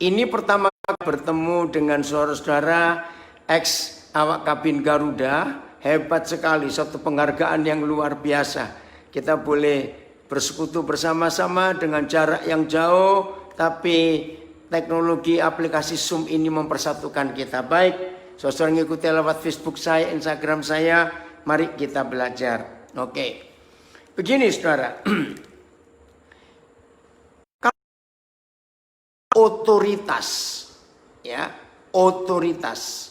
Ini pertama bertemu dengan saudara-saudara ex awak kabin Garuda. Hebat sekali, suatu penghargaan yang luar biasa. Kita boleh bersekutu bersama-sama dengan jarak yang jauh, tapi teknologi aplikasi Zoom ini mempersatukan kita. Baik, saudara ngikuti lewat Facebook saya, Instagram saya, mari kita belajar. Oke. Begini saudara. Otoritas, ya, otoritas.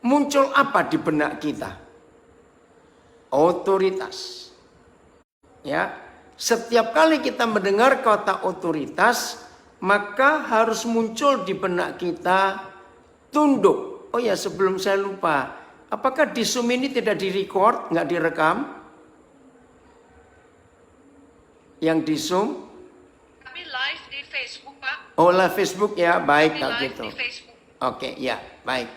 Muncul apa di benak kita? Otoritas. Ya, setiap kali kita mendengar kata otoritas, maka harus muncul di benak kita tunduk. Oh ya, sebelum saya lupa, apakah di Zoom ini tidak direcord, nggak direkam? Yang di Zoom? Kami live di Facebook, Pak. Oh, live Facebook ya, baik kalau Kami live gitu. di Facebook. Oke, ya, baik.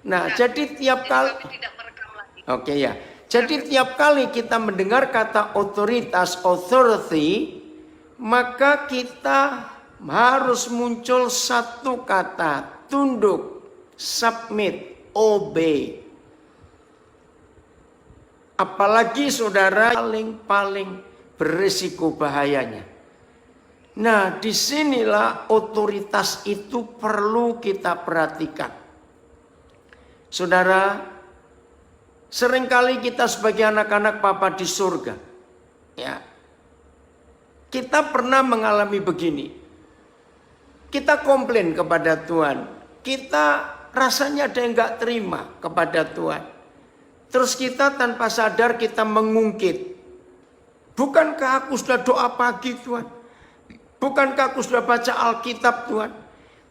Nah, jadi tiap kali, kami tidak merekam lagi. oke ya. Jadi tiap kali kita mendengar kata otoritas, authority, maka kita harus muncul satu kata, tunduk, submit, obey. Apalagi saudara paling berisiko bahayanya. Nah, disinilah otoritas itu perlu kita perhatikan. Saudara, seringkali kita sebagai anak-anak Papa di surga, ya, kita pernah mengalami begini. Kita komplain kepada Tuhan, kita rasanya ada yang gak terima kepada Tuhan. Terus kita tanpa sadar kita mengungkit. Bukankah aku sudah doa pagi Tuhan? Bukankah aku sudah baca Alkitab Tuhan?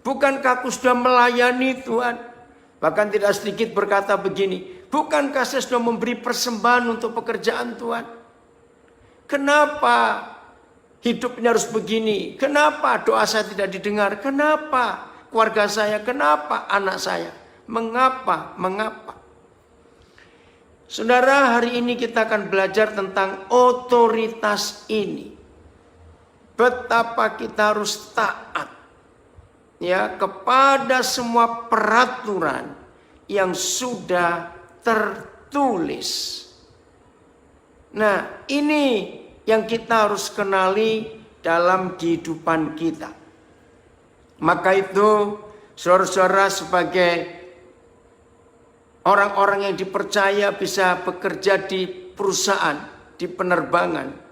Bukankah aku sudah melayani Tuhan? Bahkan tidak sedikit berkata begini, bukankah saya sudah memberi persembahan untuk pekerjaan Tuhan? Kenapa hidupnya harus begini? Kenapa doa saya tidak didengar? Kenapa keluarga saya? Kenapa anak saya? Mengapa? Mengapa? Saudara, hari ini kita akan belajar tentang otoritas ini. Betapa kita harus taat, ya, kepada semua peraturan yang sudah tertulis. Nah, ini yang kita harus kenali dalam kehidupan kita. Maka itu, saudara-saudara, sebagai orang-orang yang dipercaya bisa bekerja di perusahaan, di penerbangan,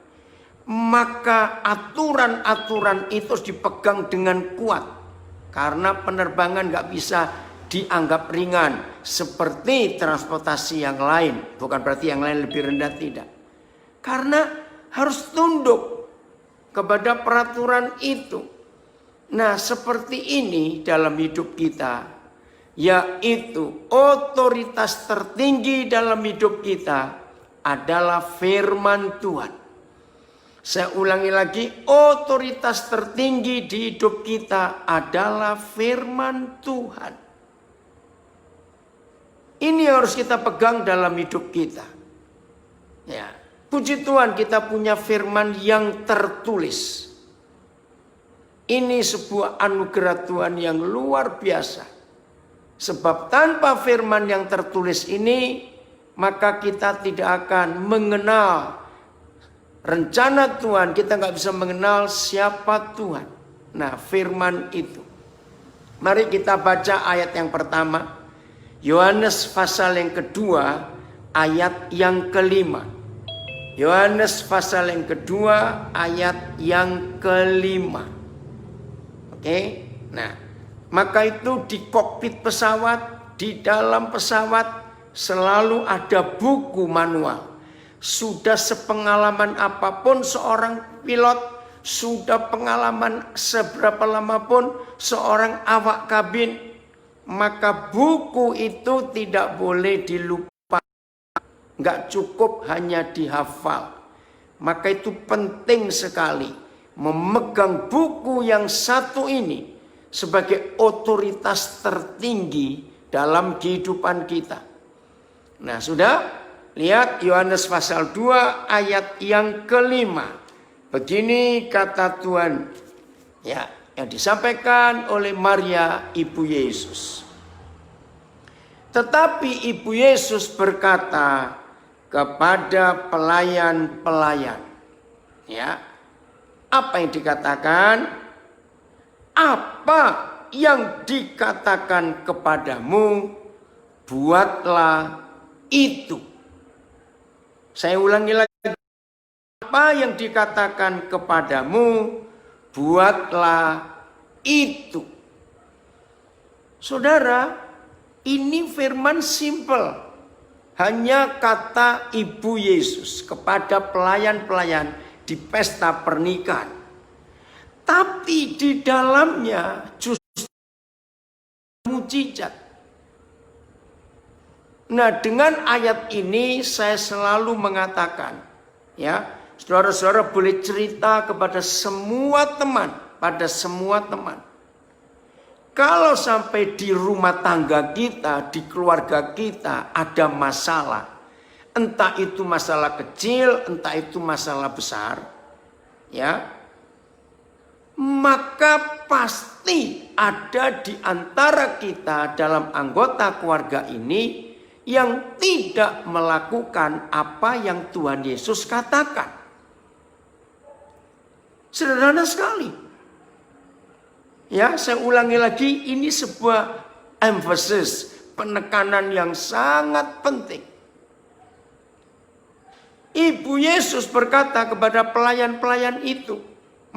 maka aturan-aturan itu harus dipegang dengan kuat. Karena penerbangan gak bisa dianggap ringan seperti transportasi yang lain. Bukan berarti yang lain lebih rendah, tidak. Karena harus tunduk kepada peraturan itu. Nah, seperti ini dalam hidup kita, yaitu otoritas tertinggi dalam hidup kita adalah firman Tuhan. Saya ulangi lagi, otoritas tertinggi di hidup kita adalah firman Tuhan. Ini harus kita pegang dalam hidup kita. Ya, puji Tuhan kita punya firman yang tertulis. Ini sebuah anugerah Tuhan yang luar biasa. Sebab tanpa firman yang tertulis ini, maka kita tidak akan mengenal rencana Tuhan. Kita nggak bisa mengenal siapa Tuhan. Nah, firman itu. Mari kita baca ayat yang pertama. Yohanes pasal yang kedua, ayat yang kelima. Yohanes pasal yang kedua, ayat yang kelima. Oke, nah, maka itu di kokpit pesawat, di dalam pesawat selalu ada buku manual. Sudah sepengalaman apapun seorang pilot, sudah pengalaman seberapa lama pun seorang awak kabin, maka buku itu tidak boleh dilupakan. Nggak cukup hanya dihafal. Maka itu penting sekali memegang buku yang satu ini sebagai otoritas tertinggi dalam kehidupan kita. Nah, sudah lihat Yohanes pasal 2 ayat yang kelima. Begini kata Tuhan. Ya, yang disampaikan oleh Maria ibu Yesus. Tetapi ibu Yesus berkata kepada pelayan-pelayan, ya, apa yang dikatakan? Apa yang dikatakan kepadamu, buatlah itu. Saya ulangi lagi. Apa yang dikatakan kepadamu, buatlah itu. Saudara, ini firman simple. Hanya kata ibu Yesus kepada pelayan-pelayan di pesta pernikahan. Tapi di dalamnya justru mujizat. Nah, dengan ayat ini saya selalu mengatakan, ya, saudara-saudara boleh cerita kepada semua teman, pada semua teman. Kalau sampai di rumah tangga kita, di keluarga kita ada masalah, entah itu masalah kecil, entah itu masalah besar, ya, maka pasti ada di antara kita dalam anggota keluarga ini yang tidak melakukan apa yang Tuhan Yesus katakan. Sederhana sekali. Ya, saya ulangi lagi, ini sebuah emphasis, penekanan yang sangat penting. Ibu Yesus berkata kepada pelayan-pelayan itu,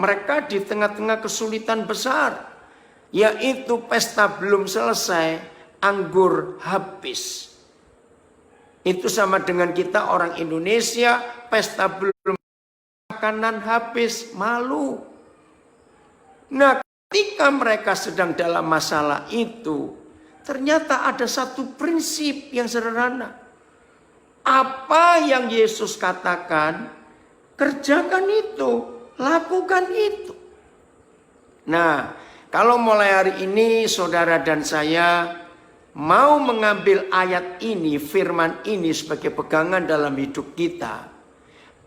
mereka di tengah-tengah kesulitan besar, yaitu pesta belum selesai, anggur habis. Itu sama dengan kita orang Indonesia, pesta belum, makanan habis, malu. Nah, ketika mereka sedang dalam masalah itu, ternyata ada satu prinsip yang sederhana. Apa yang Yesus katakan, kerjakan itu, lakukan itu. Nah, kalau mulai hari ini saudara dan saya mau mengambil ayat ini, firman ini sebagai pegangan dalam hidup kita,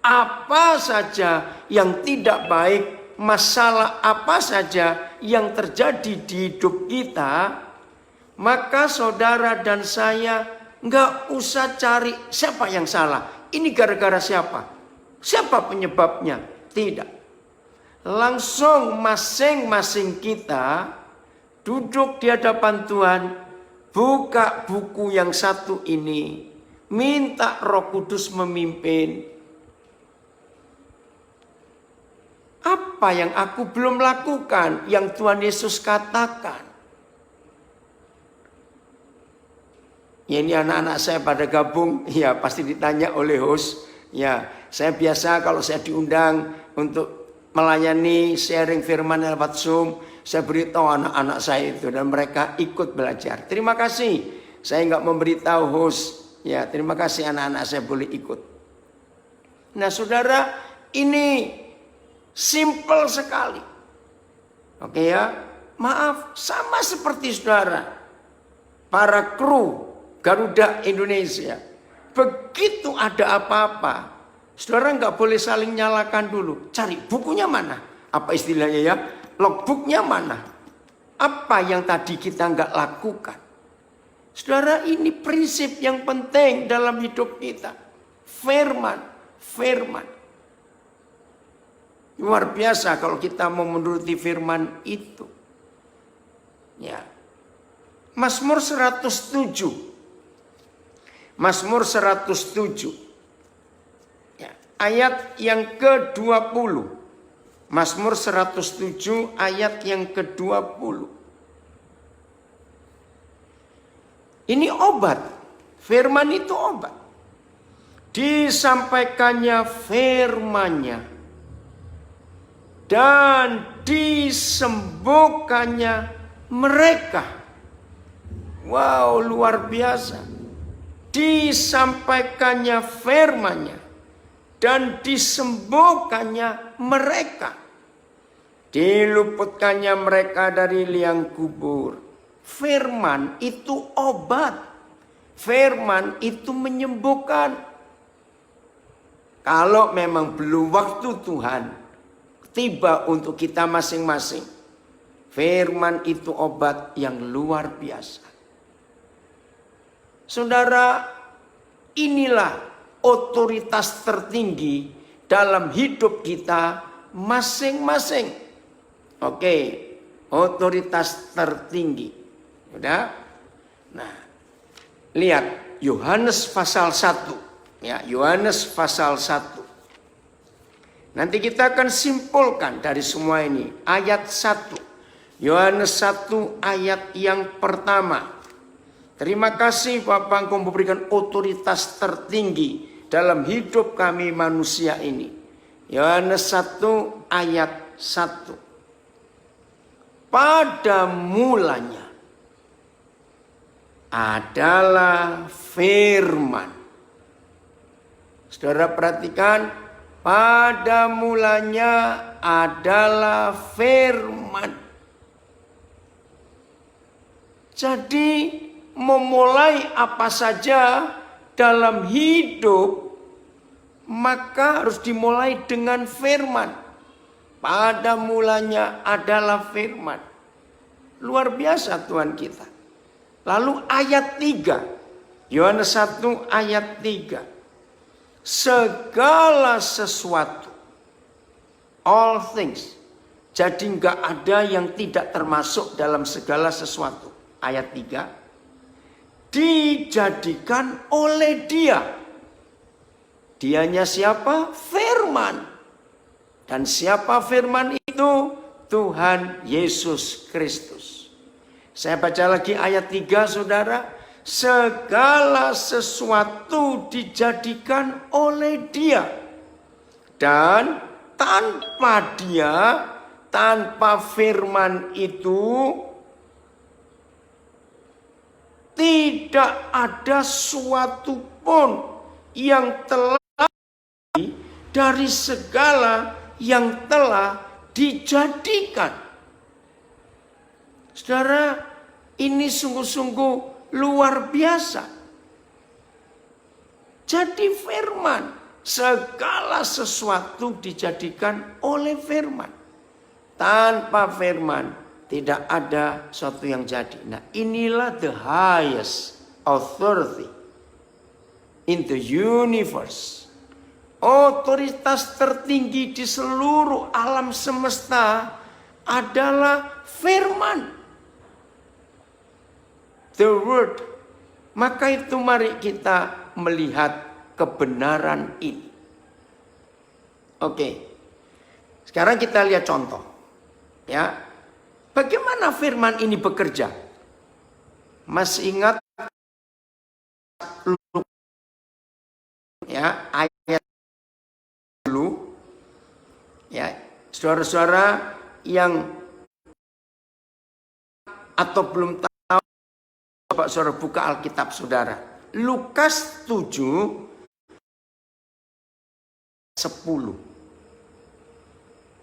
apa saja yang tidak baik, masalah apa saja yang terjadi di hidup kita, maka saudara dan saya nggak usah cari siapa yang salah. Ini gara-gara siapa? Siapa penyebabnya? Tidak. Langsung masing-masing kita duduk di hadapan Tuhan, buka buku yang satu ini, minta Roh Kudus memimpin. Apa yang aku belum lakukan, yang Tuhan Yesus katakan? Ya, ini anak-anak saya pada gabung, ya pasti ditanya oleh host. Ya, saya biasa kalau saya diundang untuk melayani sharing firman lewat Zoom, saya beritahu anak-anak saya itu dan mereka ikut belajar. Terima kasih, saya nggak memberitahu host. Ya, terima kasih anak-anak saya boleh ikut. Nah, saudara, ini simple sekali. Oke ya, maaf, sama seperti saudara, para kru Garuda Indonesia. Begitu ada apa-apa, saudara nggak boleh saling nyalakan dulu. Cari bukunya mana? Apa istilahnya ya? Logbooknya mana? Apa yang tadi kita nggak lakukan? Saudara, ini prinsip yang penting dalam hidup kita. Firman. Luar biasa kalau kita mau menuruti firman itu. Ya. Mazmur 107. Mazmur 107. Ya, ayat yang ke-20. Mazmur 107 ayat yang ke-20. Ini obat. Firman itu obat. Disampaikannya firman-Nya dan disembuhkannya mereka. Wow, luar biasa. Disampaikannya firman-Nya dan disembuhkannya mereka. Diluputkannya mereka dari liang kubur. Firman itu obat. Firman itu menyembuhkan. Kalau memang belum waktu Tuhan tiba untuk kita masing-masing, Firman itu obat yang luar biasa. Saudara, inilah otoritas tertinggi dalam hidup kita masing-masing. Oke, otoritas tertinggi. Udah? Nah, lihat Yohanes pasal 1. Ya, Yohanes pasal 1. Nanti kita akan simpulkan dari semua ini. Ayat 1. Yohanes 1 ayat yang pertama. Terima kasih Bapak, Engkau memberikan otoritas tertinggi dalam hidup kami manusia ini. Yohanes 1 ayat 1. Pada mulanya adalah firman. Saudara perhatikan, pada mulanya adalah firman. Jadi memulai apa saja dalam hidup, maka harus dimulai dengan firman. Pada mulanya adalah firman. Luar biasa Tuhan kita. Lalu ayat 3. Yohanes 1 ayat 3. Segala sesuatu. All things. Jadi enggak ada yang tidak termasuk dalam segala sesuatu. Ayat 3. Dijadikan oleh Dia. Dianya siapa? Firman. Dan siapa firman itu? Tuhan Yesus Kristus. Saya baca lagi ayat 3, saudara. Segala sesuatu dijadikan oleh Dia. Dan tanpa Dia, tanpa firman itu, tidak ada suatu pun yang telah dari segala yang telah dijadikan. Saudara, ini sungguh-sungguh luar biasa. Jadi firman, segala sesuatu dijadikan oleh firman. Tanpa firman tidak ada sesuatu yang jadi. Nah, inilah the highest authority in the universe. Otoritas tertinggi di seluruh alam semesta adalah firman. The word. Maka itu mari kita melihat kebenaran ini. Oke. Sekarang kita lihat contoh. Ya. Bagaimana firman ini bekerja? Masih ingat ya ayat dulu? Ya, saudara-saudara yang atau belum tahu, coba saudara buka Alkitab saudara. Lukas 7:10.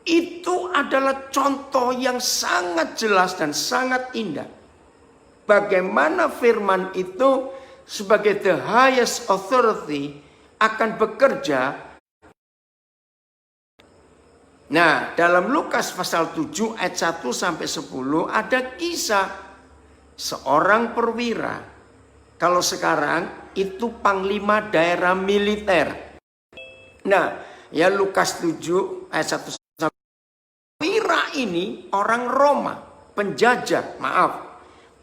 Itu adalah contoh yang sangat jelas dan sangat indah. Bagaimana firman itu sebagai the highest authority akan bekerja. Nah, dalam Lukas pasal 7 ayat 1 sampai 10 ada kisah seorang perwira. Kalau sekarang itu panglima daerah militer. Nah, ya Lukas 7 ayat 1 perwira ini orang Roma, penjajah,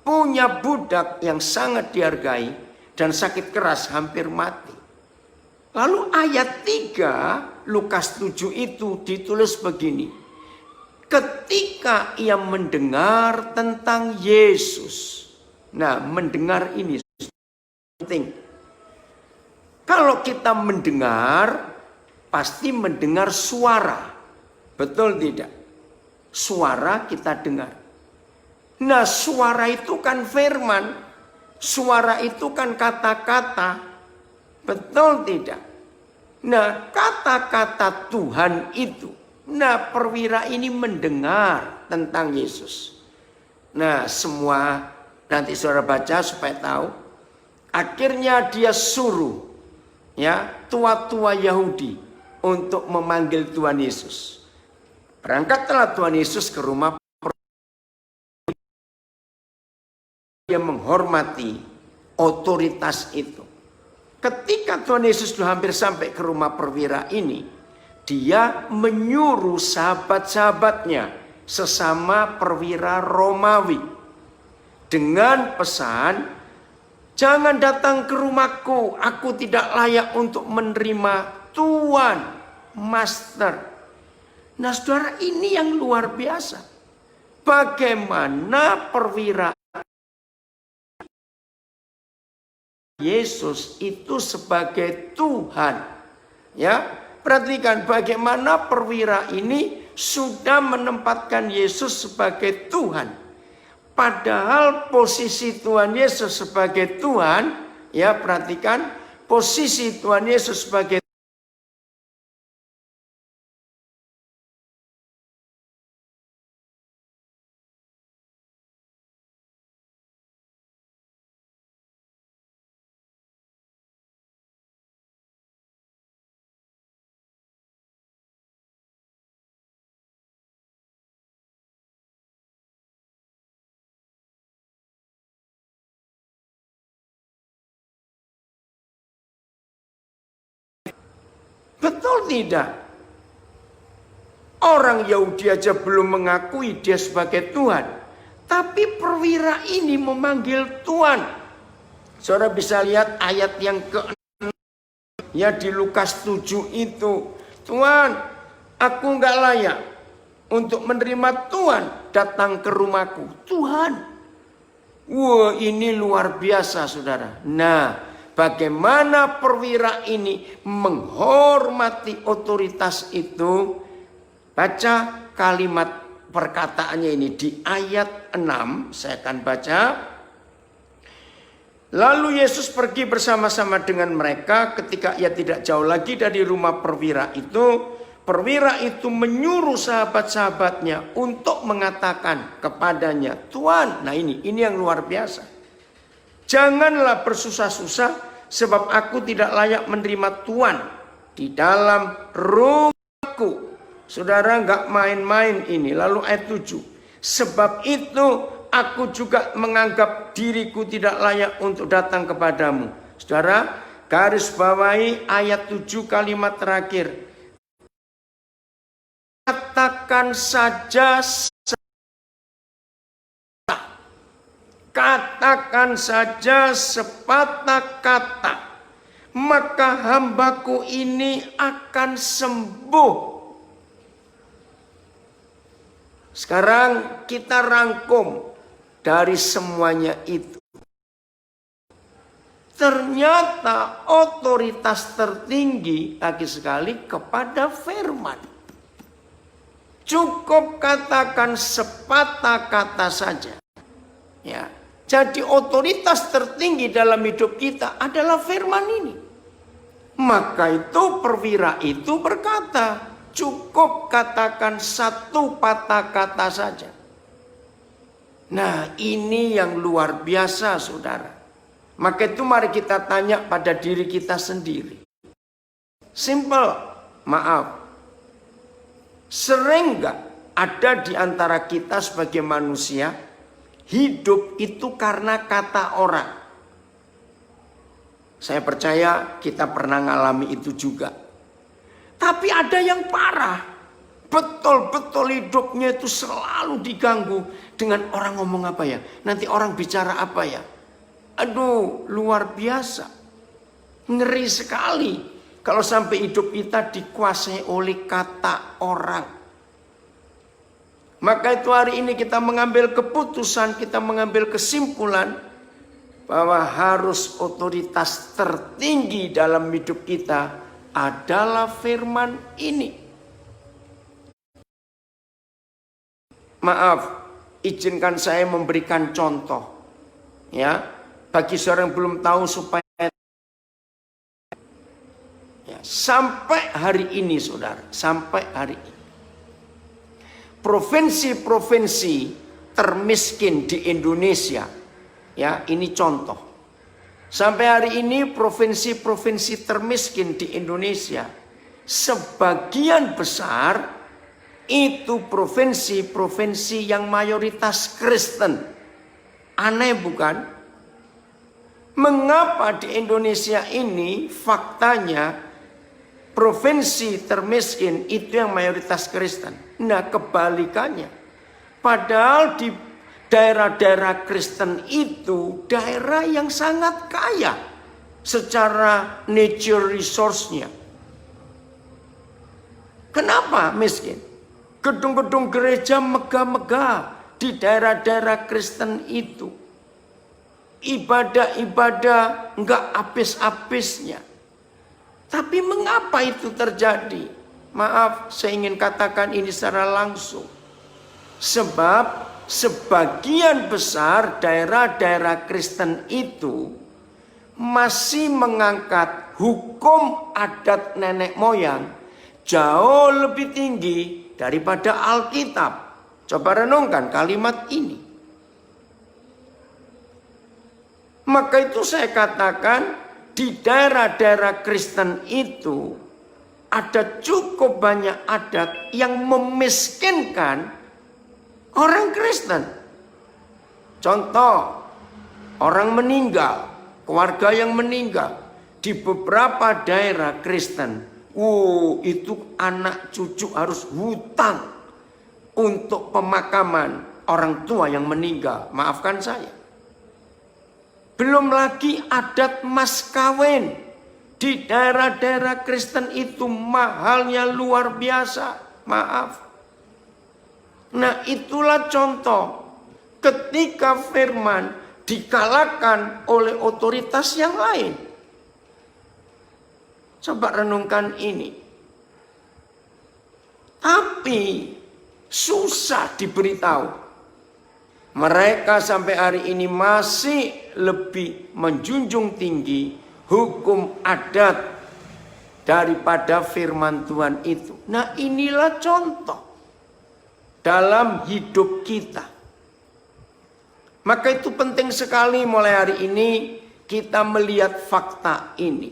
punya budak yang sangat dihargai dan sakit keras hampir mati. Lalu ayat 3 Lukas 7 itu ditulis begini. Ketika ia mendengar tentang Yesus. Nah, mendengar ini penting. Kalau kita mendengar, pasti mendengar suara. Betul tidak? Suara kita dengar. Nah, suara itu kan firman. Suara itu kan kata-kata. Betul tidak? Nah, kata-kata Tuhan itu. Nah, perwira ini mendengar tentang Yesus. Nah, semua nanti saudara baca supaya tahu. Akhirnya dia suruh ya tua-tua Yahudi untuk memanggil Tuhan Yesus. Berangkatlah Tuhan Yesus ke rumah dia menghormati otoritas itu. Ketika Tuhan Yesus sudah hampir sampai ke rumah perwira ini, dia menyuruh sahabat-sahabatnya sesama perwira Romawi dengan pesan, jangan datang ke rumahku, aku tidak layak untuk menerima tuan, master. Nah saudara, ini yang luar biasa. Bagaimana perwira Yesus itu sebagai Tuhan. Ya, perhatikan bagaimana perwira ini sudah menempatkan Yesus sebagai Tuhan. Padahal posisi Tuhan Yesus sebagai Tuhan, ya perhatikan posisi Tuhan Yesus sebagai betul tidak? Orang Yahudi aja belum mengakui dia sebagai Tuhan. Tapi perwira ini memanggil Tuhan. Saudara bisa lihat ayat yang ke-6 ya di Lukas 7 itu. Tuhan, aku nggak layak untuk menerima Tuhan datang ke rumahku. Tuhan. Wah, ini luar biasa saudara. Nah, bagaimana perwira ini menghormati otoritas itu? Baca kalimat perkataannya ini di ayat 6. Saya akan baca. Lalu Yesus pergi bersama-sama dengan mereka. Ketika ia tidak jauh lagi dari rumah perwira itu, perwira itu menyuruh sahabat-sahabatnya untuk mengatakan kepadanya, Tuhan, nah ini yang luar biasa. Janganlah bersusah-susah sebab aku tidak layak menerima Tuhan di dalam rumahku. Saudara nggak main-main ini. Lalu ayat 7. Sebab itu aku juga menganggap diriku tidak layak untuk datang kepadamu. Saudara, garis bawahi ayat 7 kalimat terakhir. Katakan saja katakan saja sepatah kata, maka hambaku ini akan sembuh. Sekarang kita rangkum dari semuanya itu. Ternyata otoritas tertinggi lagi sekali kepada firman. Cukup katakan sepatah kata saja. Ya, jadi otoritas tertinggi dalam hidup kita adalah firman ini. Maka itu perwira itu berkata, cukup katakan satu patah kata saja. Nah, ini yang luar biasa, saudara. Maka itu mari kita tanya pada diri kita sendiri. Simple, maaf. Sering nggak ada di antara kita sebagai manusia hidup itu karena kata orang? Saya percaya kita pernah ngalami itu juga. Tapi ada yang parah. Betul-betul hidupnya itu selalu diganggu dengan orang ngomong apa ya. Nanti orang bicara apa ya. Aduh, luar biasa. Ngeri sekali. Kalau sampai hidup kita dikuasai oleh kata orang. Maka itu hari ini kita mengambil keputusan, kita mengambil kesimpulan bahwa harus otoritas tertinggi dalam hidup kita adalah firman ini. Maaf, izinkan saya memberikan contoh. Ya, bagi seorang yang belum tahu supaya ya, sampai hari ini saudara, sampai hari ini provinsi-provinsi termiskin di Indonesia, ya ini contoh. Sampai hari ini provinsi-provinsi termiskin di Indonesia sebagian besar itu provinsi-provinsi yang mayoritas Kristen Aneh bukan? Mengapa di Indonesia ini faktanya provinsi termiskin itu yang mayoritas Kristen? Nah, kebalikannya. Padahal di daerah-daerah Kristen itu daerah yang sangat kaya secara nature resource-nya. Kenapa miskin? Gedung-gedung gereja megah-megah di daerah-daerah Kristen itu. Ibadah-ibadah enggak habis-habisnya. Tapi mengapa itu terjadi? Maaf, saya ingin katakan ini secara langsung. Sebab sebagian besar daerah-daerah Kristen itu masih mengangkat hukum adat nenek moyang jauh lebih tinggi daripada Alkitab. Coba renungkan kalimat ini. Maka itu saya katakan di daerah-daerah Kristen itu ada cukup banyak adat yang memiskinkan orang Kristen. Contoh, orang meninggal, keluarga yang meninggal di beberapa daerah Kristen. Itu anak cucu harus hutang untuk pemakaman orang tua yang meninggal. Maafkan saya. Belum lagi adat mas kawin. Di daerah-daerah Kristen itu mahalnya luar biasa. Maaf. Nah, itulah contoh ketika firman dikalahkan oleh otoritas yang lain. Coba renungkan ini. Tapi susah diberitahu. Mereka sampai hari ini masih lebih menjunjung tinggi hukum adat daripada firman Tuhan itu. Nah, inilah contoh dalam hidup kita. Maka itu penting sekali mulai hari ini kita melihat fakta ini.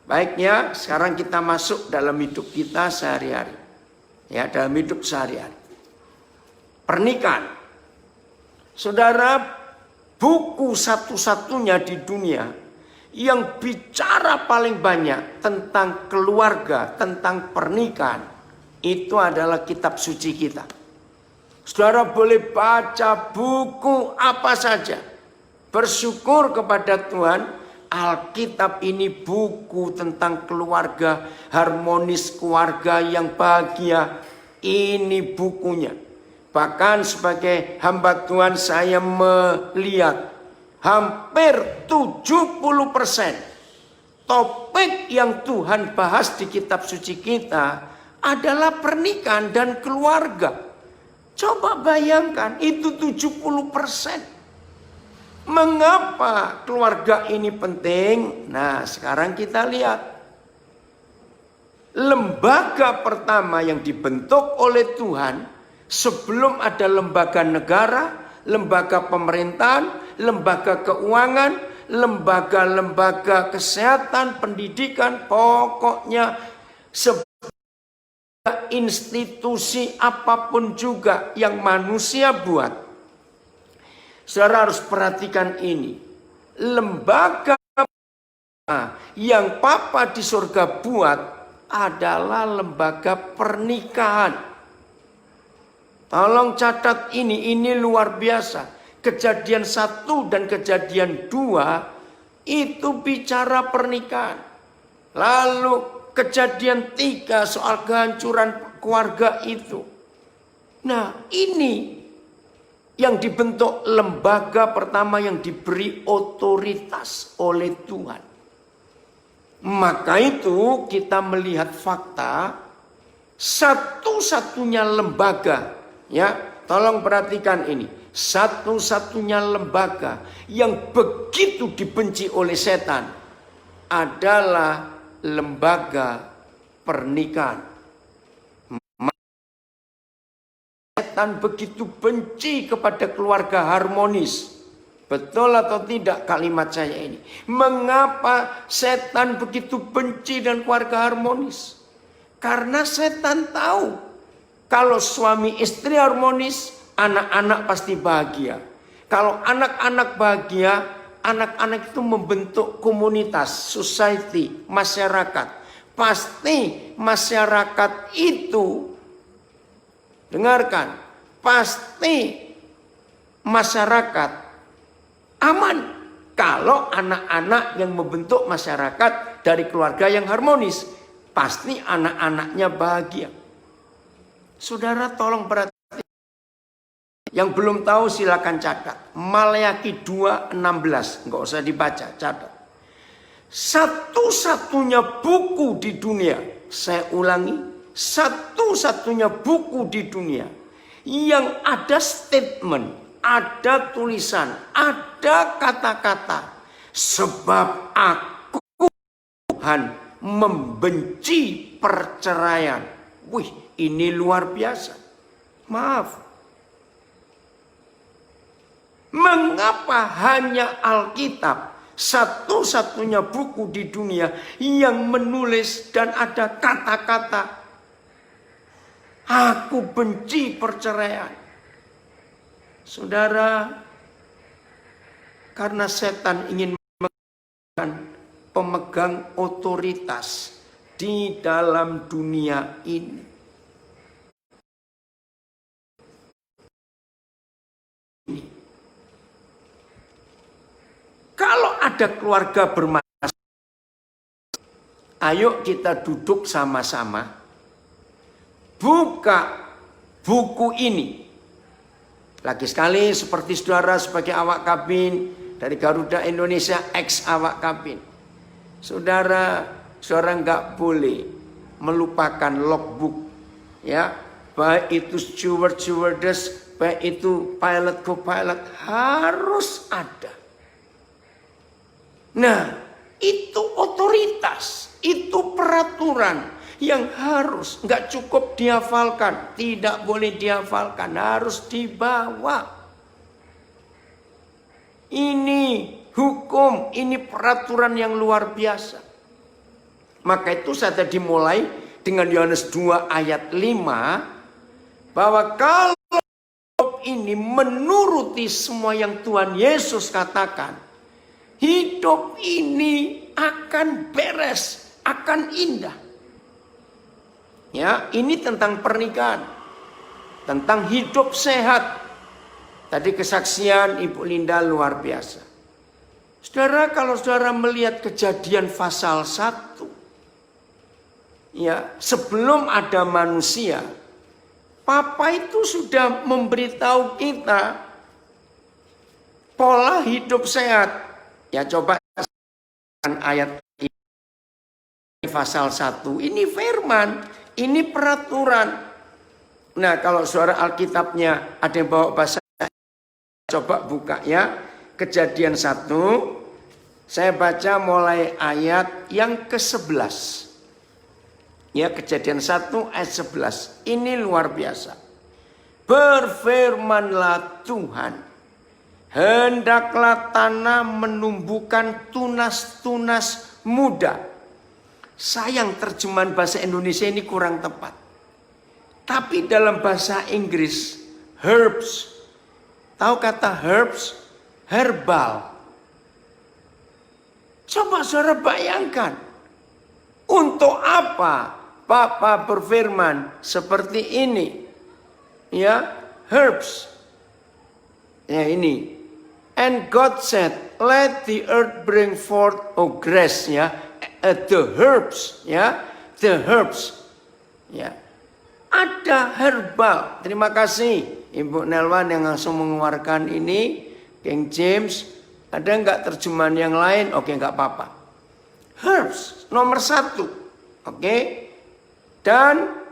Baiknya sekarang kita masuk dalam hidup kita sehari-hari. Ya, dalam hidup sehari-hari. Pernikahan. Saudara, buku satu-satunya di dunia yang bicara paling banyak tentang keluarga, tentang pernikahan, itu adalah kitab suci kita. Saudara boleh baca buku apa saja. Bersyukur kepada Tuhan, Alkitab ini buku tentang keluarga, harmonis keluarga yang bahagia. Ini bukunya. Bahkan sebagai hamba Tuhan saya melihat hampir 70% topik yang Tuhan bahas di kitab suci kita adalah pernikahan dan keluarga. Coba bayangkan itu 70%. Mengapa keluarga ini penting? Nah, sekarang kita lihat. Lembaga pertama yang dibentuk oleh Tuhan sebelum ada lembaga negara, lembaga pemerintahan, lembaga keuangan, lembaga-lembaga kesehatan, pendidikan, pokoknya sebuah institusi apapun juga yang manusia buat. Saudara harus perhatikan ini. Lembaga yang Papa di surga buat adalah lembaga pernikahan. Tolong catat ini luar biasa. Kejadian 1 dan kejadian 2 itu bicara pernikahan. Lalu kejadian 3 soal kehancuran keluarga itu. Nah, ini yang dibentuk lembaga pertama yang diberi otoritas oleh Tuhan. Maka itu kita melihat fakta satu-satunya lembaga. Ya, tolong perhatikan ini. Satu-satunya lembaga yang begitu dibenci oleh setan adalah lembaga pernikahan. Setan begitu benci kepada keluarga harmonis. Betul atau tidak kalimat saya ini? Mengapa setan begitu benci dan keluarga harmonis? Karena setan tahu kalau suami istri harmonis, anak-anak pasti bahagia. Kalau anak-anak bahagia, anak-anak itu membentuk komunitas, society, masyarakat. Pasti masyarakat itu, dengarkan, pasti masyarakat aman kalau anak-anak yang membentuk masyarakat dari keluarga yang harmonis. Pasti anak-anaknya bahagia. Saudara tolong perhatikan. Yang belum tahu silakan catat. Maleakhi 2:16. Nggak usah dibaca, catat. Satu-satunya buku di dunia, saya ulangi, satu-satunya buku di dunia yang ada statement, ada tulisan, ada kata-kata, sebab aku Tuhan membenci perceraian. Wih, ini luar biasa. Maaf. Mengapa hanya Alkitab, satu-satunya buku di dunia yang menulis dan ada kata-kata aku benci perceraian? Saudara, karena setan ingin menjadikan pemegang otoritas di dalam dunia ini. Kalau ada keluarga bermasalah, ayo kita duduk sama-sama, buka buku ini. Lagi sekali seperti saudara sebagai awak kabin dari Garuda Indonesia, ex awak kabin. Saudara nggak boleh melupakan logbook, ya, baik itu stewardess, baik itu pilot co-pilot, harus ada. Nah, itu otoritas, itu peraturan yang harus, nggak cukup dihafalkan, tidak boleh dihafalkan, harus dibawa. Ini hukum, ini peraturan yang luar biasa. Maka itu saya tadi mulai dengan Yohanes 2 ayat 5, bahwa kalau ini menuruti semua yang Tuhan Yesus katakan, hidup ini akan beres, akan indah. Ya, ini tentang pernikahan, tentang hidup sehat. Tadi kesaksian Ibu Linda luar biasa. Saudara, kalau saudara melihat Kejadian pasal 1, ya, sebelum ada manusia, Papa itu sudah memberitahu kita pola hidup sehat. Ya, coba ayat ini pasal 1. Ini firman, ini peraturan. Nah, kalau saudara Alkitabnya ada yang bawa bahasa, coba buka ya. Kejadian 1. Saya baca mulai ayat yang ke-11. Ya, Kejadian 1 ayat 11. Ini luar biasa. Berfirmanlah Tuhan, hendaklah tanah menumbuhkan tunas-tunas muda. Sayang terjemahan bahasa Indonesia ini kurang tepat. Tapi dalam bahasa Inggris, herbs. Tahu kata herbs? Herbal. Coba saudara bayangkan. Untuk apa Papa berfirman seperti ini? Ya, herbs. Ya, ini. And God said, let the earth bring forth, grass, ya, the herbs, ya, the herbs, ya. Ada herbal. Terima kasih Ibu Nelwan yang langsung mengeluarkan ini, King James. Ada nggak terjemahan yang lain? Oke, nggak apa-apa. Herbs nomor 1, oke. Dan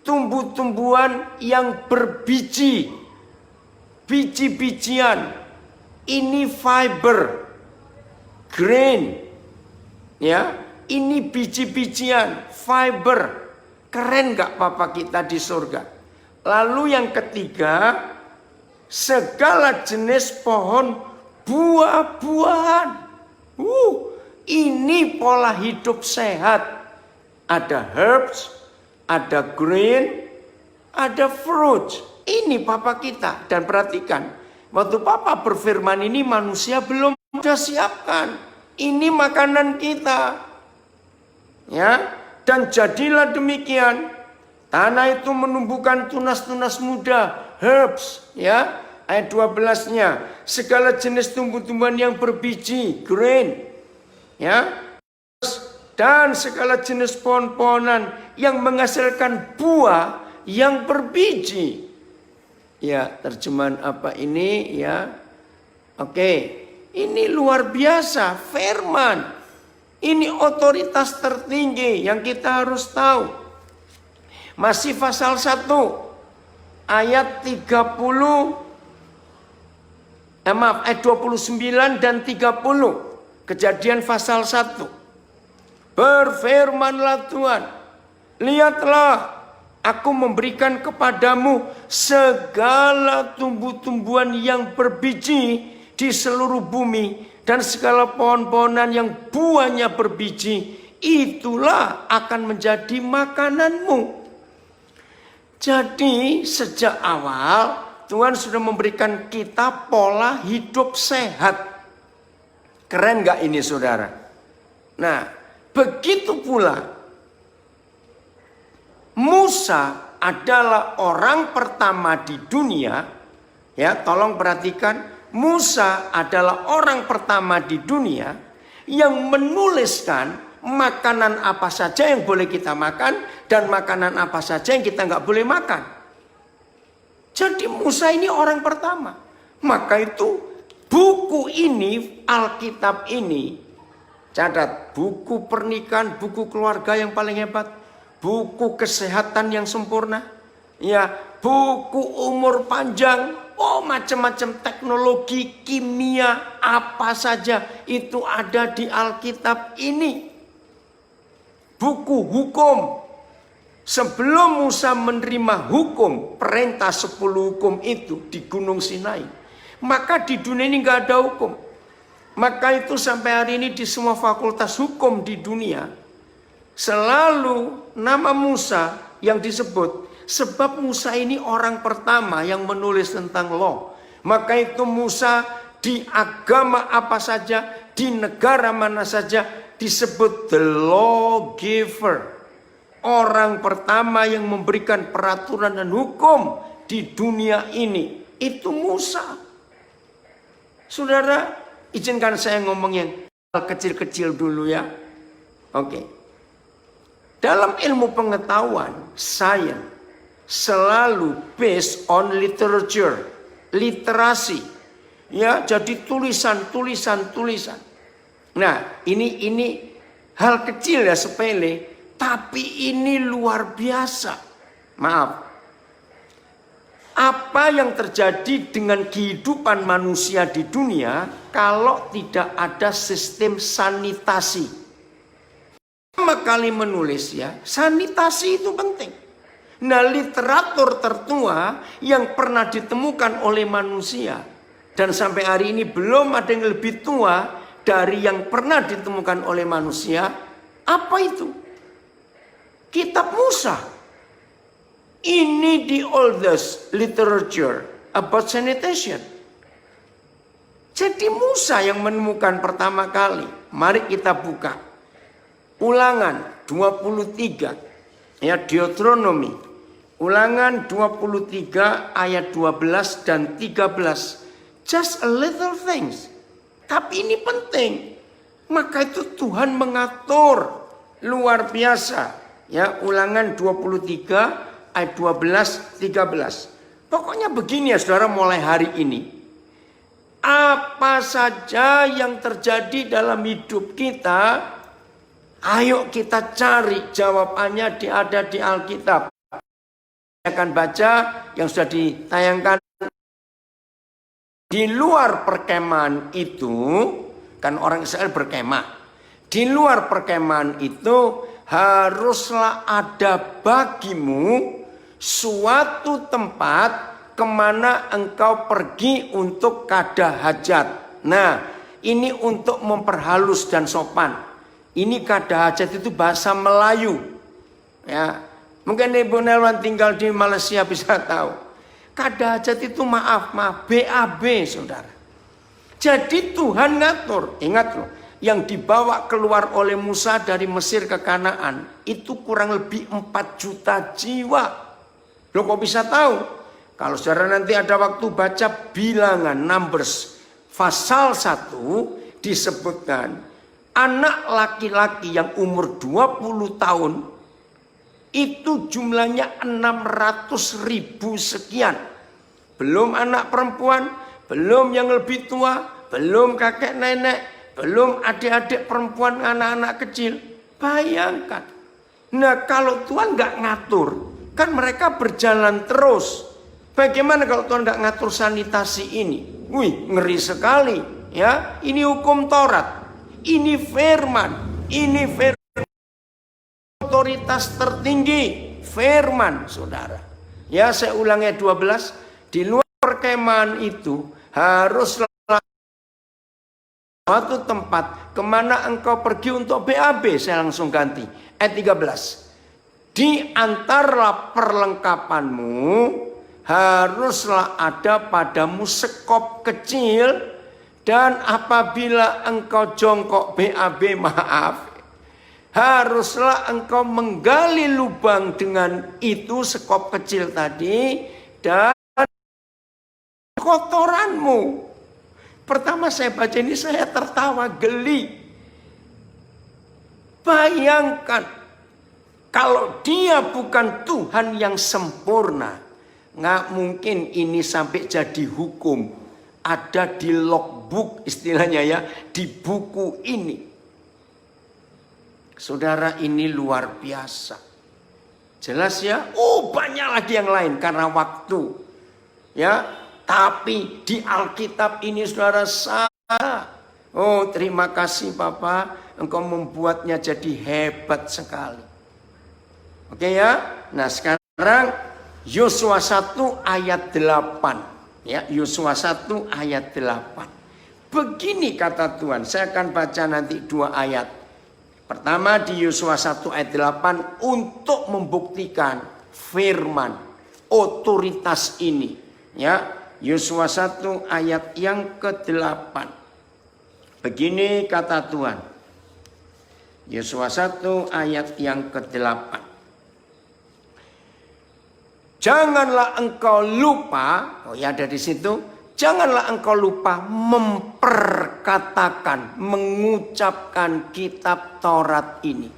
tumbuh-tumbuhan yang berbiji, biji-bijian. Ini fiber, grain, ya. Ini biji-bijian, fiber. Keren gak Papa kita di surga? Lalu yang ketiga, segala jenis pohon buah-buahan. Ini pola hidup sehat. Ada herbs, ada green, ada fruits. Ini Papa kita. Dan perhatikan, Waktu Papa berfirman ini manusia belum sudah siapkan. Ini makanan kita. Ya, dan jadilah demikian. Tanah itu menumbuhkan tunas-tunas muda, herbs, ya. Ayat 12-nya, segala jenis tumbuh-tumbuhan yang berbiji, grain, ya. Dan segala jenis pohon-pohonan yang menghasilkan buah yang berbiji. Ya, terjemahan apa ini ya? Oke, ini luar biasa, firman. Ini otoritas tertinggi yang kita harus tahu. Masih pasal 1 ayat 29 dan 30. Kejadian pasal 1. Berfirmanlah Tuhan, lihatlah, aku memberikan kepadamu segala tumbuh-tumbuhan yang berbiji di seluruh bumi dan segala pohon-pohonan yang buahnya berbiji, itulah akan menjadi makananmu. Jadi sejak awal Tuhan sudah memberikan kita pola hidup sehat. Keren gak ini saudara? Nah, begitu pula Musa adalah orang pertama di dunia. Ya, tolong perhatikan. Musa adalah orang pertama di dunia yang menuliskan makanan apa saja yang boleh kita makan dan makanan apa saja yang kita nggak boleh makan. Jadi Musa ini orang pertama. Maka itu buku ini, Alkitab ini, catat, buku pernikahan, buku keluarga yang paling hebat, buku kesehatan yang sempurna, ya, buku umur panjang, oh macam-macam teknologi, kimia, apa saja itu ada di Alkitab ini. Buku hukum. Sebelum Musa menerima hukum, perintah 10 hukum itu di Gunung Sinai, maka di dunia ini gak ada hukum. Maka itu sampai hari ini di semua fakultas hukum di dunia, selalu nama Musa yang disebut. Sebab Musa ini orang pertama yang menulis tentang law. Maka itu Musa di agama apa saja, di negara mana saja disebut the lawgiver. Orang pertama yang memberikan peraturan dan hukum di dunia ini. Itu Musa. Saudara, izinkan saya ngomong yang kecil-kecil dulu ya. Oke. Dalam ilmu pengetahuan, science selalu based on literature, literasi. Ya, jadi tulisan. Nah, ini hal kecil ya, sepele, tapi ini luar biasa. Maaf. Apa yang terjadi dengan kehidupan manusia di dunia kalau tidak ada sistem sanitasi? Pertama kali menulis ya, sanitasi itu penting. Nah, literatur tertua yang pernah ditemukan oleh manusia dan sampai hari ini belum ada yang lebih tua dari yang pernah ditemukan oleh manusia. Apa itu? Kitab Musa. Ini the oldest literature about sanitation. Jadi Musa yang menemukan pertama kali. Mari kita buka Ulangan 23 ya, Deuteronomy. Ulangan 23 ayat 12 dan 13. Just a little things. Tapi ini penting. Maka itu Tuhan mengatur luar biasa. Ya, Ulangan 23 ayat 12 13. Pokoknya begini ya saudara, mulai hari ini. Apa saja yang terjadi dalam hidup kita, ayo kita cari jawabannya ada di Alkitab. Saya akan baca yang sudah ditayangkan. Di luar perkemahan itu, kan orang Israel berkemah. Di luar perkemahan itu haruslah ada bagimu suatu tempat kemana engkau pergi untuk kada hajat. Nah, ini untuk memperhalus dan sopan. Ini kada hajat itu bahasa Melayu. Ya, mungkin Ibu Nelwan tinggal di Malaysia bisa tahu. kada hajat itu maaf, BAB saudara. Jadi Tuhan ngatur, ingat loh, yang dibawa keluar oleh Musa dari Mesir ke Kanaan itu kurang lebih 4 juta jiwa. Loh kok bisa tahu? Kalau saudara nanti ada waktu baca bilangan Numbers pasal 1 disebutkan anak laki-laki yang umur 20 tahun itu jumlahnya 600.000 sekian. Belum anak perempuan, belum yang lebih tua, belum kakek nenek, belum adik-adik perempuan, anak-anak kecil. Bayangkan. Nah kalau Tuhan nggak ngatur, kan mereka berjalan terus. Bagaimana kalau Tuhan nggak ngatur sanitasi ini? Wih, ngeri sekali. Ya, ini hukum Taurat, ini firman, otoritas tertinggi, firman, saudara. Ya, saya ulangi 12. Di luar perkemahan itu haruslah suatu tempat kemana engkau pergi untuk BAB. Saya langsung ganti ayat 13. Di antara perlengkapanmu haruslah ada padamu sekop kecil, dan apabila engkau jongkok BAB, haruslah engkau menggali lubang dengan itu sekop kecil tadi dan kotoranmu. Pertama saya baca ini saya tertawa geli. Bayangkan kalau dia bukan Tuhan yang sempurna, nggak mungkin ini sampai jadi hukum. Ada di logbook istilahnya ya, di buku ini. Saudara, ini luar biasa. Jelas ya? Oh, banyak lagi yang lain karena waktu. Ya, tapi di Alkitab ini saudara salah. Oh, terima kasih Bapak, engkau membuatnya jadi hebat sekali. Oke ya? Nah, sekarang Yosua 1 ayat 8. Ya, Yosua 1 ayat 8. Begini kata Tuhan, saya akan baca nanti 2 ayat. Pertama di Yosua 1 ayat 8 untuk membuktikan firman otoritas ini. Ya, Yosua 1 ayat yang ke-8. Begini kata Tuhan. Yosua 1 ayat yang ke-8. Janganlah engkau lupa, oh ya dari situ, janganlah engkau lupa memperkatakan, mengucapkan kitab Taurat ini.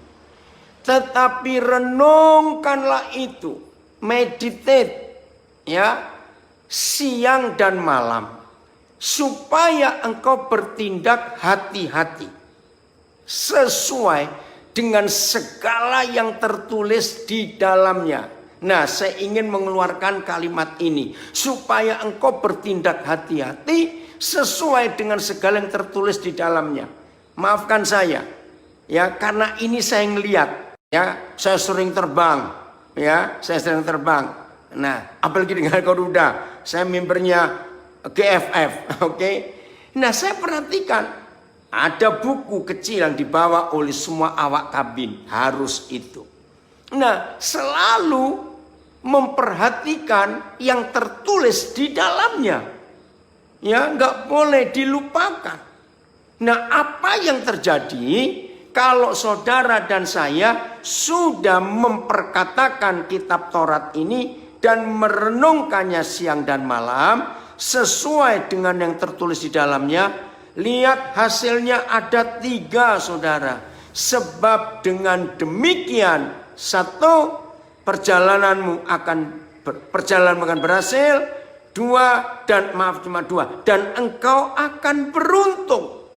Tetapi renungkanlah itu, meditate, ya, siang dan malam, supaya engkau bertindak hati-hati, sesuai dengan segala yang tertulis di dalamnya. Nah, saya ingin mengeluarkan kalimat ini supaya engkau bertindak hati-hati sesuai dengan segala yang tertulis di dalamnya. Maafkan saya, ya, karena ini saya ngelihat, ya, saya sering terbang, ya, saya sering terbang. Nah, apalagi dengan Garuda, saya membernya GFF, oke. Nah, saya perhatikan ada buku kecil yang dibawa oleh semua awak kabin, harus itu. Nah, selalu memperhatikan yang tertulis di dalamnya. Ya, nggak boleh dilupakan. Nah, apa yang terjadi kalau saudara dan saya sudah memperkatakan kitab Taurat ini dan merenungkannya siang dan malam sesuai dengan yang tertulis di dalamnya? Lihat hasilnya ada 3, saudara. Sebab dengan demikian, 1, perjalananmu akan berhasil. 2, dan maaf cuma 2, dan engkau akan beruntung.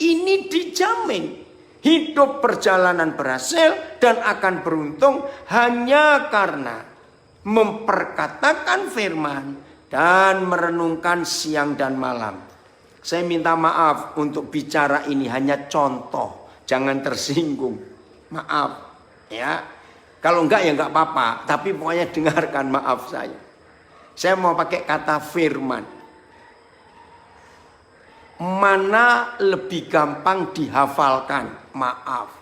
Ini dijamin. Hidup perjalanan berhasil dan akan beruntung hanya karena memperkatakan firman dan merenungkan siang dan malam. Saya minta maaf untuk bicara ini hanya contoh, jangan tersinggung. Maaf ya. Kalau enggak ya enggak apa-apa, tapi pokoknya dengarkan maaf saya. Saya mau pakai kata firman. Mana lebih gampang dihafalkan? Maaf.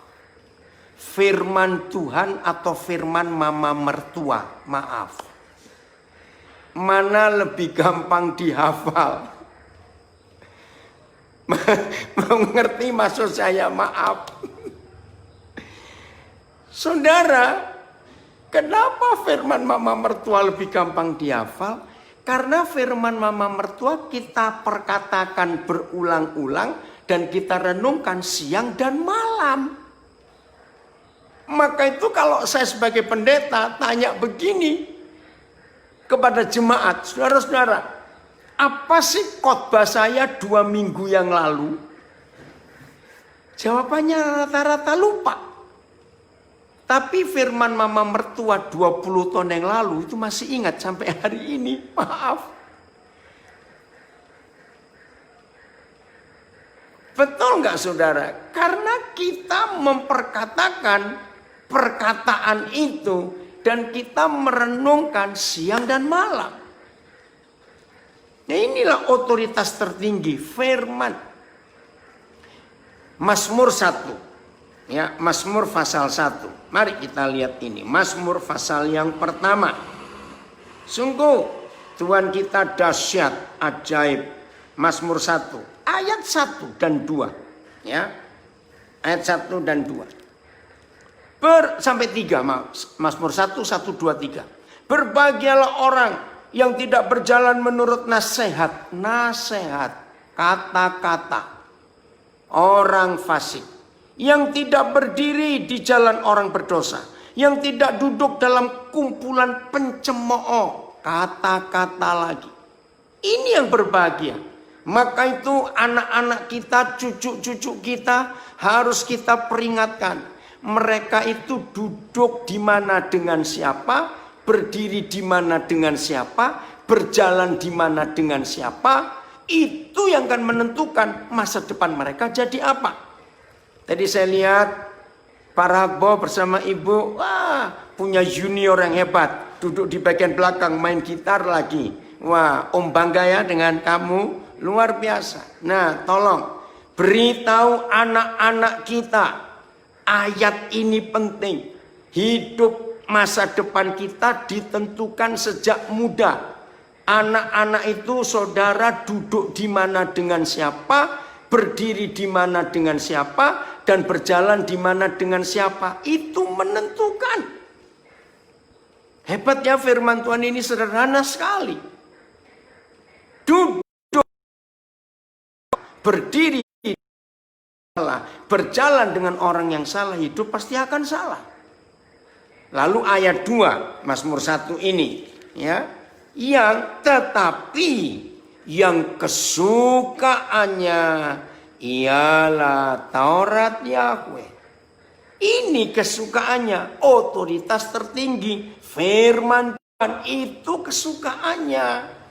Firman Tuhan atau firman mama mertua? Maaf. mana lebih gampang dihafal? Mengerti maksud saya? Maaf. Saudara, kenapa firman mama mertua lebih gampang dihafal? Karena firman mama mertua kita perkatakan berulang-ulang dan kita renungkan siang dan malam. Maka itu kalau saya sebagai pendeta tanya begini kepada jemaat, saudara-saudara, apa sih khotbah saya 2 minggu yang lalu? Jawabannya rata-rata lupa. Tapi firman mama mertua 20 tahun yang lalu itu masih ingat sampai hari ini. Maaf. Betul nggak saudara? Karena kita memperkatakan perkataan itu dan kita merenungkan siang dan malam. Nah, inilah otoritas tertinggi firman. Mazmur 1. Ya, Mazmur pasal 1. Mari kita lihat ini. Mazmur pasal yang pertama. Sungguh Tuhan kita dahsyat, ajaib. Mazmur 1 ayat 1 dan 2. Ya. Ayat 1 dan 2. Sampai 3. Mazmur 1, 1, 2, 3. Berbahagialah orang yang tidak berjalan menurut nasihat. Nasihat, kata-kata orang fasik. Yang tidak berdiri di jalan orang berdosa. Yang tidak duduk dalam kumpulan pencemooh. Kata-kata lagi. Ini yang berbahagia. Maka itu anak-anak kita, cucu-cucu kita harus kita peringatkan. Mereka itu duduk di mana dengan siapa, berdiri di mana dengan siapa, berjalan di mana dengan siapa. Itu yang akan menentukan masa depan mereka jadi apa. Tadi saya lihat Pak Ragbo bersama Ibu, wah punya junior yang hebat. Duduk di bagian belakang main gitar lagi. Wah, Om bangga ya dengan kamu, luar biasa. Nah, tolong beritahu anak-anak kita, ayat ini penting. Hidup masa depan kita ditentukan sejak muda. Anak-anak itu saudara duduk di mana dengan siapa, berdiri di mana dengan siapa, dan berjalan di mana dengan siapa. Itu menentukan. Hebatnya firman Tuhan ini sederhana sekali. Duduk, berdiri salah, berjalan dengan orang yang salah, hidup pasti akan salah. Lalu ayat 2 Mazmur 1 ini, ya, yang tetapi yang kesukaannya ialah Taurat Yahweh. Ini kesukaannya, otoritas tertinggi, firman Tuhan itu kesukaannya.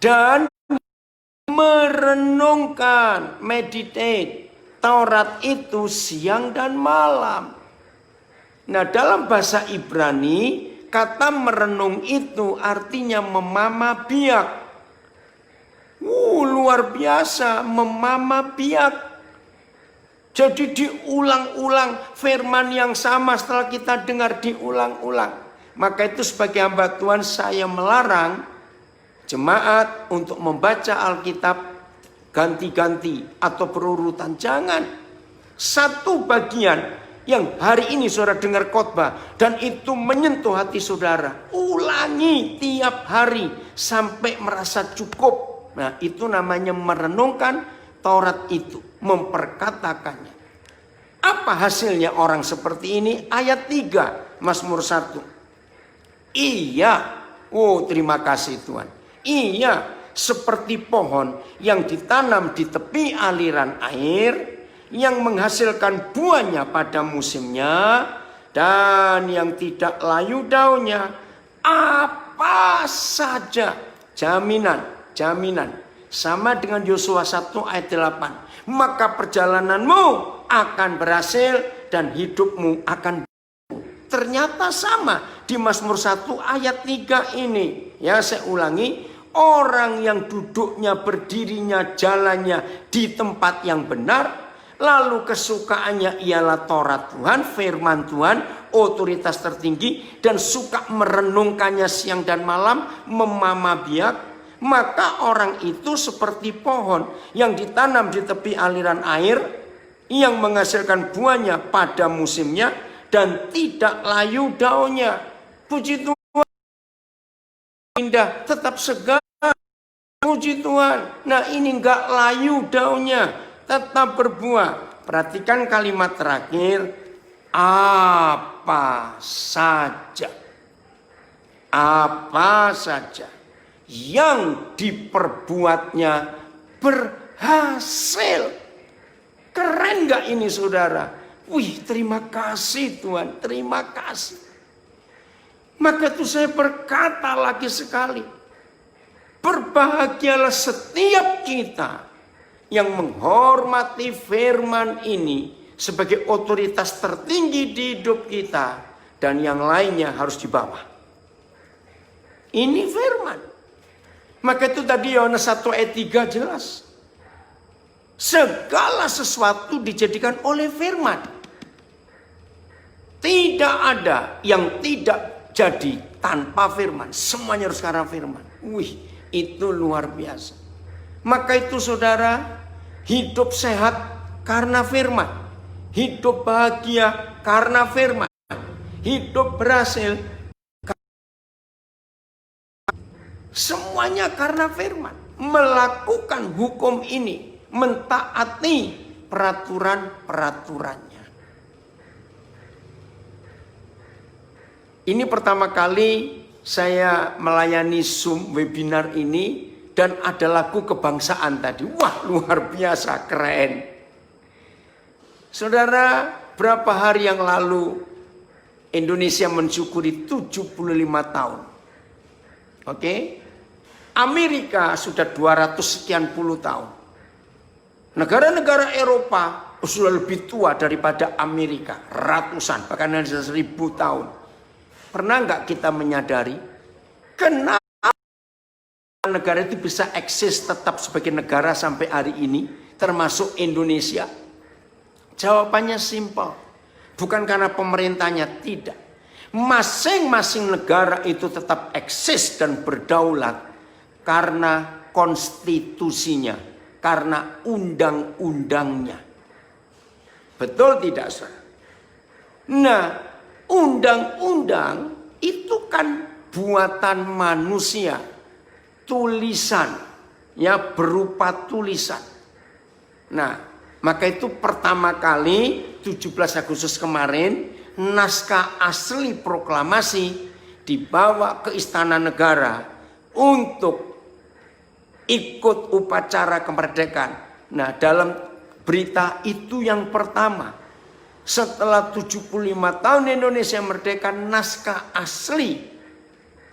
Dan merenungkan, meditate Taurat itu siang dan malam. Nah, dalam bahasa Ibrani kata merenung itu artinya memama biak. Luar biasa, memama biak. Jadi diulang-ulang firman yang sama setelah kita dengar diulang-ulang. Maka itu sebagai hamba Tuhan saya melarang jemaat untuk membaca Alkitab ganti-ganti atau berurutan. Jangan. Satu bagian yang hari ini saudara dengar khotbah dan itu menyentuh hati saudara, ulangi tiap hari sampai merasa cukup. Nah, itu namanya merenungkan Taurat itu, memperkatakannya. Apa hasilnya orang seperti ini? Ayat 3 Mazmur 1. Iya, terima kasih Tuhan. Iya, seperti pohon yang ditanam di tepi aliran air, yang menghasilkan buahnya pada musimnya, dan yang tidak layu daunnya. Apa saja jaminan sama dengan Yosua 1 ayat 8. Maka perjalananmu akan berhasil dan hidupmu akan berhasil. Ternyata sama di Mazmur 1 ayat 3 ini. Ya, saya ulangi, orang yang duduknya, berdirinya, jalannya di tempat yang benar, Lalu kesukaannya ialah Taurat Tuhan, firman Tuhan, otoritas tertinggi, dan suka merenungkannya siang dan malam, memamah biak. Maka orang itu seperti pohon yang ditanam di tepi aliran air, yang menghasilkan buahnya pada musimnya dan tidak layu daunnya. Puji Tuhan, indah, tetap segar. Puji Tuhan. Nah, ini enggak layu daunnya, tetap berbuah. Perhatikan kalimat terakhir, apa saja yang diperbuatnya berhasil. Keren gak ini saudara? Wih, terima kasih Tuhan, terima kasih. Maka itu saya berkata lagi sekali, berbahagialah setiap kita yang menghormati firman ini sebagai otoritas tertinggi di hidup kita, dan yang lainnya harus di bawah. Ini firman. Maka itu tadi Yohanes 1 ayat 3 jelas. Segala sesuatu dijadikan oleh firman. Tidak ada yang tidak jadi tanpa firman. Semuanya harus karena firman. Wih, itu luar biasa. Maka itu saudara, hidup sehat karena firman. Hidup bahagia karena firman. Hidup berhasil. Semuanya karena firman. Melakukan hukum ini, mentaati peraturan-peraturannya. Ini pertama kali saya melayani Zoom webinar ini, dan ada lagu kebangsaan tadi. Wah, luar biasa, keren. Saudara, berapa hari yang lalu Indonesia mensyukuri 75 tahun. Oke? Amerika sudah 200 sekian puluh tahun. Negara-negara Eropa sudah lebih tua daripada Amerika, ratusan, bahkan 1000 tahun. Pernah nggak kita menyadari kenapa negara itu bisa eksis tetap sebagai negara sampai hari ini, termasuk Indonesia? Jawabannya simpel, bukan karena pemerintahnya, tidak. Masing-masing negara itu tetap eksis dan berdaulat karena konstitusinya, karena undang-undangnya. Betul tidak, saudara? Nah, undang-undang itu kan buatan manusia, tulisan, ya, berupa tulisan. Nah, maka itu pertama kali 17 Agustus kemarin naskah asli proklamasi dibawa ke Istana Negara untuk ikut upacara kemerdekaan. Nah, dalam berita itu yang pertama, setelah 75 tahun Indonesia merdeka, naskah asli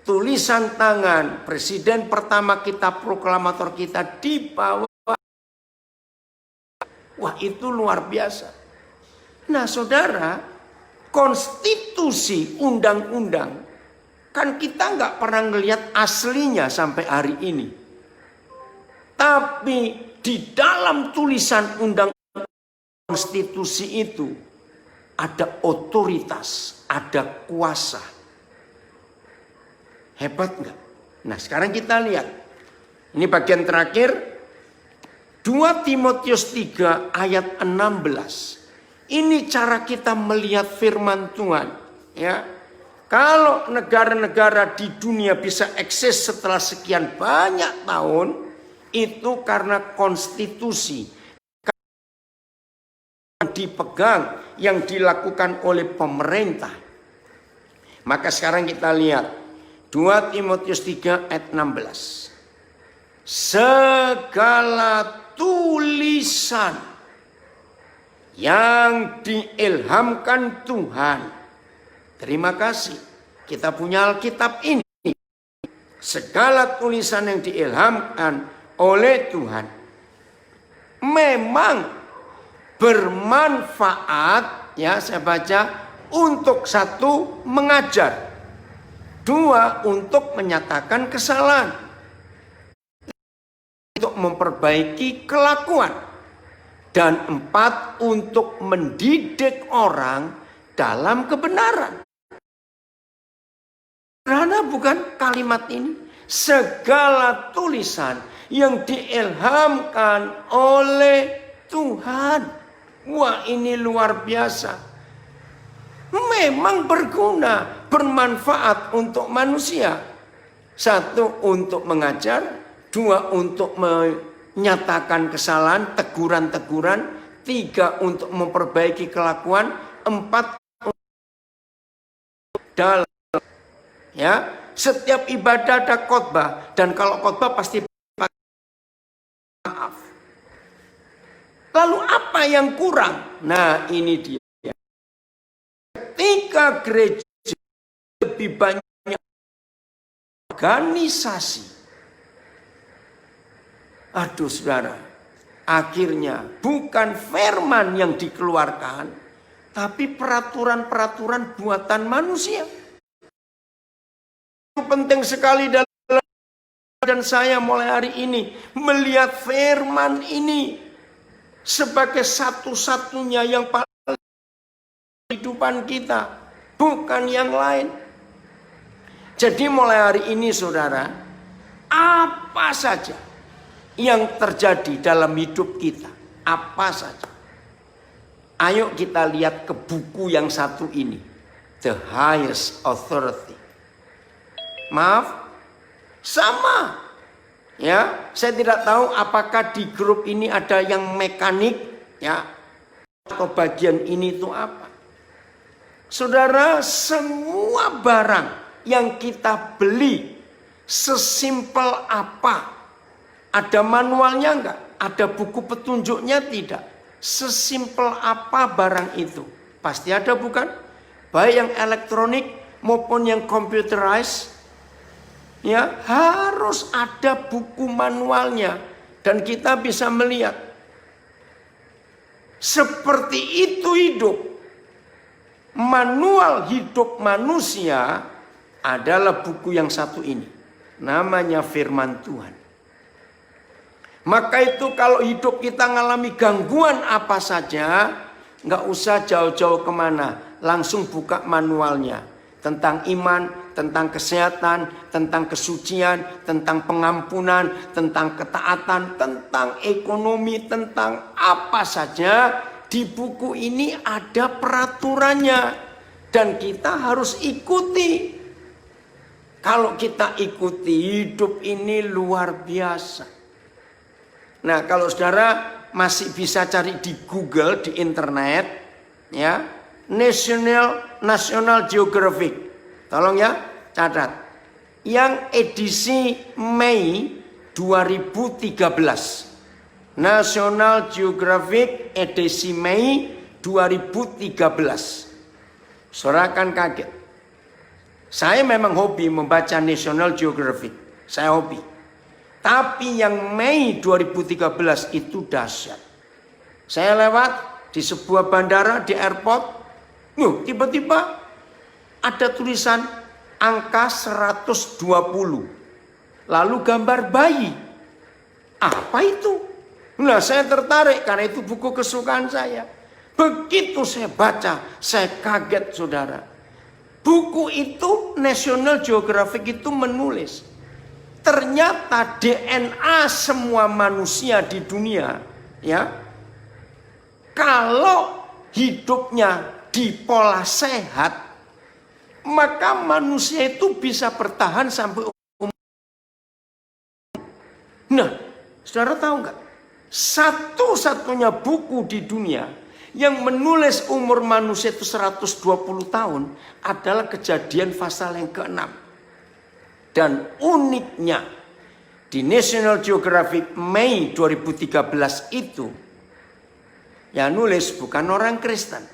tulisan tangan presiden pertama kita, proklamator kita, dibawa. Wah, itu luar biasa. Nah, saudara, konstitusi, undang-undang, kan kita nggak pernah ngelihat aslinya sampai hari ini. Tapi di dalam tulisan undang konstitusi itu ada otoritas, ada kuasa. Hebat nggak? Nah, sekarang kita lihat. Ini bagian terakhir. 2 Timotius 3 ayat 16. Ini cara kita melihat firman Tuhan. Ya, kalau negara-negara di dunia bisa eksis setelah sekian banyak tahun, itu karena konstitusi yang dipegang, yang dilakukan oleh pemerintah. Maka sekarang kita lihat 2 Timotius 3 ayat 16. Segala tulisan yang diilhamkan Tuhan. Terima kasih, kita punya Alkitab ini. Segala tulisan yang diilhamkan oleh Tuhan memang bermanfaat, ya, saya baca, untuk satu, mengajar. 2, untuk menyatakan kesalahan, untuk memperbaiki kelakuan. Dan 4, untuk mendidik orang dalam kebenaran. Karena bukan kalimat ini. Segala tulisan yang diilhamkan oleh Tuhan. Wah, ini luar biasa. Memang berguna, bermanfaat untuk manusia. 1, untuk mengajar. 2, untuk menyatakan kesalahan, teguran-teguran. 3, untuk memperbaiki kelakuan. 4, dalam, ya, setiap ibadah ada khotbah, dan kalau khotbah pasti maaf. Lalu apa yang kurang? Nah, ini dia. Ketika gereja lebih banyak organisasi, aduh saudara, akhirnya bukan firman yang dikeluarkan, tapi peraturan-peraturan buatan manusia. Penting sekali dalam, dan saya mulai hari ini melihat firman ini sebagai satu-satunya yang paling kehidupan kita, bukan yang lain. Jadi mulai hari ini saudara, apa saja yang terjadi dalam hidup kita, apa saja, ayo kita lihat ke buku yang satu ini, The Highest Authority. Maaf, sama. Ya, saya tidak tahu apakah di grup ini ada yang mekanik, ya, atau bagian ini itu apa. Saudara, semua barang yang kita beli, sesimpel apa? Ada manualnya enggak? Ada buku petunjuknya tidak? Sesimpel apa barang itu? Pasti ada, bukan? Baik yang elektronik maupun yang computerized. Ya, harus ada buku manualnya dan kita bisa melihat seperti itu hidup. Manual hidup manusia adalah buku yang satu ini, namanya firman Tuhan. Maka itu kalau hidup kita mengalami gangguan apa saja, nggak usah jauh-jauh kemana, langsung buka manualnya tentang iman, tentang kesehatan, tentang kesucian, tentang pengampunan, tentang ketaatan, tentang ekonomi, tentang apa saja. Di buku ini ada peraturannya dan kita harus ikuti. Kalau kita ikuti, hidup ini luar biasa. Nah, kalau saudara masih bisa cari di Google, di internet, ya, National Geographic. Tolong ya, catat. Yang edisi Mei 2013. National Geographic edisi Mei 2013. Saudara akan kaget. Saya memang hobi membaca National Geographic. Saya hobi. Tapi yang Mei 2013 itu dahsyat. Saya lewat di sebuah bandara, di airport. Tiba-tiba ada tulisan angka 120. Lalu gambar bayi. Apa itu? Nah, saya tertarik karena itu buku kesukaan saya. Begitu saya baca, saya kaget saudara. Buku itu, National Geographic itu menulis, ternyata DNA semua manusia di dunia, ya, kalau hidupnya di pola sehat, maka manusia itu bisa bertahan sampai umur. Nah, saudara tahu nggak? Satu-satunya buku di dunia yang menulis umur manusia itu 120 tahun adalah Kejadian pasal yang ke-6. Dan uniknya di National Geographic Mei 2013 itu yang nulis bukan orang Kristen.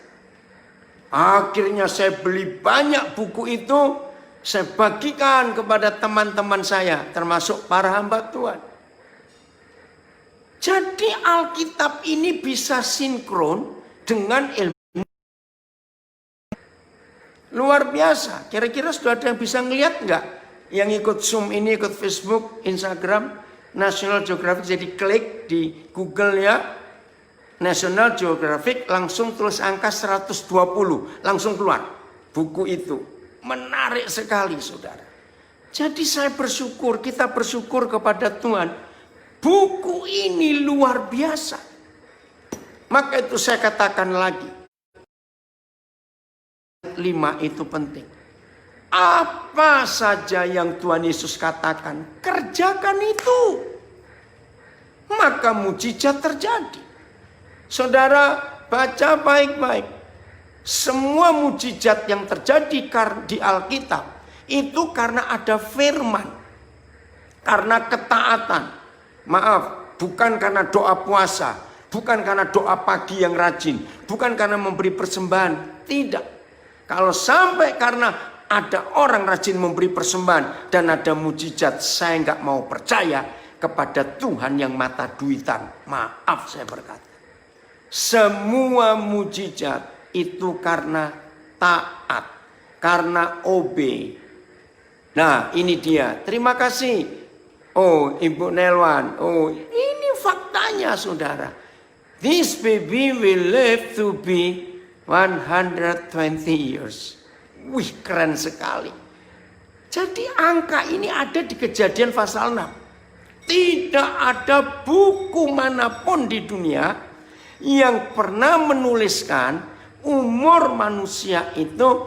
Akhirnya saya beli banyak buku itu, saya bagikan kepada teman-teman saya termasuk para hamba Tuhan. Jadi Alkitab ini bisa sinkron dengan ilmu. Luar biasa. Kira-kira sudah ada yang bisa ngelihat nggak? Yang ikut Zoom ini, ikut Facebook, Instagram, National Geographic. Jadi klik di Google ya. National Geographic langsung tulis angka 120, langsung keluar buku itu. Menarik sekali saudara. Jadi saya bersyukur, kita bersyukur kepada Tuhan. Buku ini luar biasa. Maka itu saya katakan lagi. 5 itu penting. Apa saja yang Tuhan Yesus katakan, kerjakan itu. Maka mujizat terjadi. Saudara baca baik-baik. Semua mujizat yang terjadi di Alkitab itu karena ada firman. Karena ketaatan. Maaf, bukan karena doa puasa. Bukan karena doa pagi yang rajin. Bukan karena memberi persembahan. Tidak. Kalau sampai karena ada orang rajin memberi persembahan dan ada mujizat, saya nggak mau percaya kepada Tuhan yang mata duitan. Maaf saya berkata. Semua mujizat itu karena taat, karena obey. Nah ini dia, terima kasih. Oh Ibu Nelwan, oh ini faktanya saudara. This baby will live to be 120 years. Wih keren sekali. Jadi angka ini ada di Kejadian pasal 6. Tidak ada buku manapun di dunia yang pernah menuliskan umur manusia itu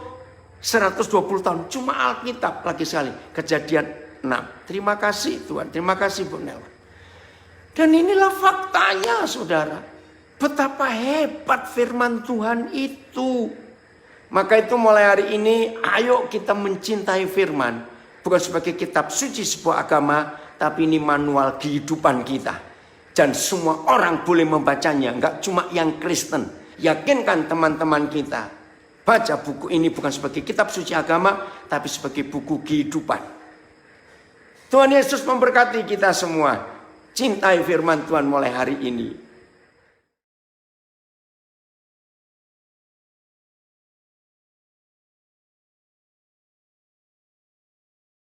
120 tahun. Cuma Alkitab lagi sekali. Kejadian 6. Terima kasih Tuhan. Terima kasih Bu Nelwan. Dan inilah faktanya saudara. Betapa hebat firman Tuhan itu. Maka itu mulai hari ini ayo kita mencintai firman. Bukan sebagai kitab suci sebuah agama. Tapi ini manual kehidupan kita. Dan semua orang boleh membacanya. Enggak cuma yang Kristen. Yakinkan teman-teman kita. Baca buku ini bukan sebagai kitab suci agama. Tapi sebagai buku kehidupan. Tuhan Yesus memberkati kita semua. Cintai firman Tuhan mulai hari ini.